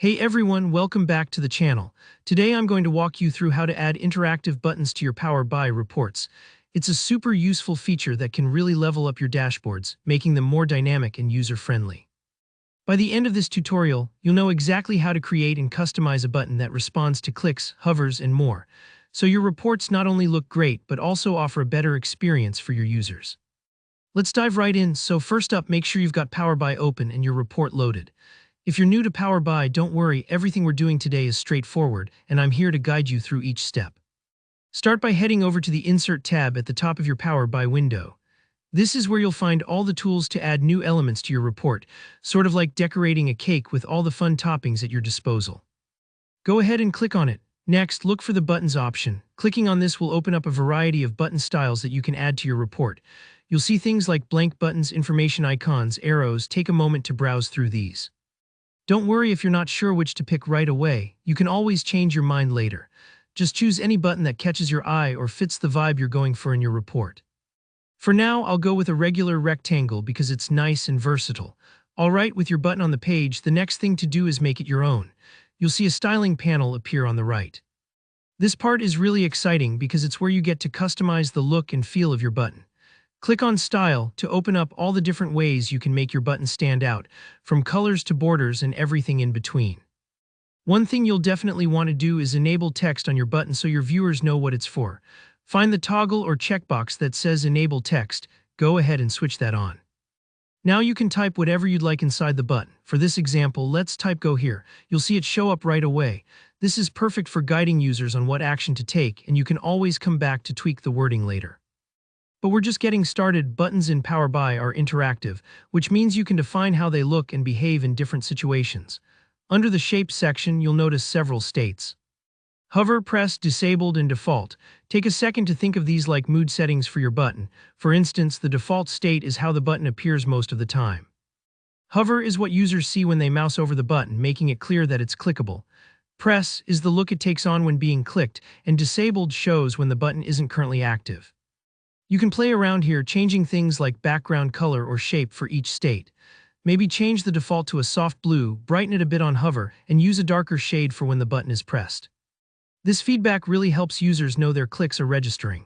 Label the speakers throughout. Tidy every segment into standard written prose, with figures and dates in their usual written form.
Speaker 1: Hey everyone, welcome back to the channel. Today I'm going to walk you through how to add interactive buttons to your Power BI reports. It's a super useful feature that can really level up your dashboards, making them more dynamic and user-friendly. By the end of this tutorial, you'll know exactly how to create and customize a button that responds to clicks, hovers, and more. So your reports not only look great, but also offer a better experience for your users. Let's dive right in. So first up, make sure you've got Power BI open and your report loaded. If you're new to Power BI, don't worry, everything we're doing today is straightforward, and I'm here to guide you through each step. Start by heading over to the Insert tab at the top of your Power BI window. This is where you'll find all the tools to add new elements to your report, sort of like decorating a cake with all the fun toppings at your disposal. Go ahead and click on it. Next, look for the Buttons option. Clicking on this will open up a variety of button styles that you can add to your report. You'll see things like blank buttons, information icons, arrows. Take a moment to browse through these. Don't worry if you're not sure which to pick right away. You can always change your mind later. Just choose any button that catches your eye or fits the vibe you're going for in your report. For now, I'll go with a regular rectangle because it's nice and versatile. Alright, with your button on the page, the next thing to do is make it your own. You'll see a styling panel appear on the right. This part is really exciting because it's where you get to customize the look and feel of your button. Click on Style to open up all the different ways you can make your button stand out, from colors to borders and everything in between. One thing you'll definitely want to do is enable text on your button so your viewers know what it's for. Find the toggle or checkbox that says Enable Text. Go ahead and switch that on. Now you can type whatever you'd like inside the button. For this example, let's type Go here. You'll see it show up right away. This is perfect for guiding users on what action to take, and you can always come back to tweak the wording later. But we're just getting started. Buttons in Power BI are interactive, which means you can define how they look and behave in different situations. Under the Shapes section, you'll notice several states. Hover, press, disabled, and default. Take a second to think of these like mood settings for your button. For instance, the default state is how the button appears most of the time. Hover is what users see when they mouse over the button, making it clear that it's clickable. Press is the look it takes on when being clicked, and disabled shows when the button isn't currently active. You can play around here, changing things like background color or shape for each state. Maybe change the default to a soft blue, brighten it a bit on hover, and use a darker shade for when the button is pressed. This feedback really helps users know their clicks are registering.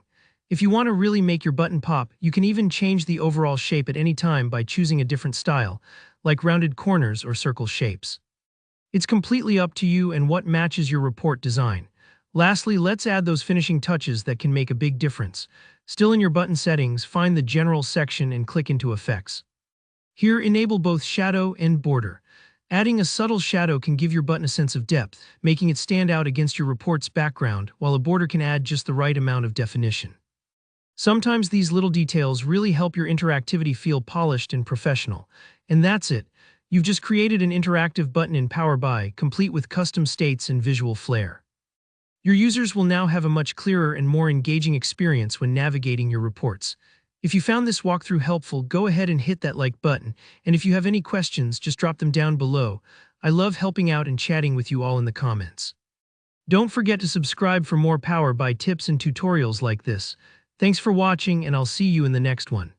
Speaker 1: If you want to really make your button pop, you can even change the overall shape at any time by choosing a different style, like rounded corners or circle shapes. It's completely up to you and what matches your report design. Lastly, let's add those finishing touches that can make a big difference. Still in your button settings, find the General section and click into Effects. Here, enable both shadow and border. Adding a subtle shadow can give your button a sense of depth, making it stand out against your report's background, while a border can add just the right amount of definition. Sometimes these little details really help your interactivity feel polished and professional. And that's it. You've just created an interactive button in Power BI, complete with custom states and visual flair. Your users will now have a much clearer and more engaging experience when navigating your reports. If you found this walkthrough helpful, go ahead and hit that like button, and if you have any questions, just drop them down below. I love helping out and chatting with you all in the comments. Don't forget to subscribe for more Power BI tips and tutorials like this. Thanks for watching, and I'll see you in the next one.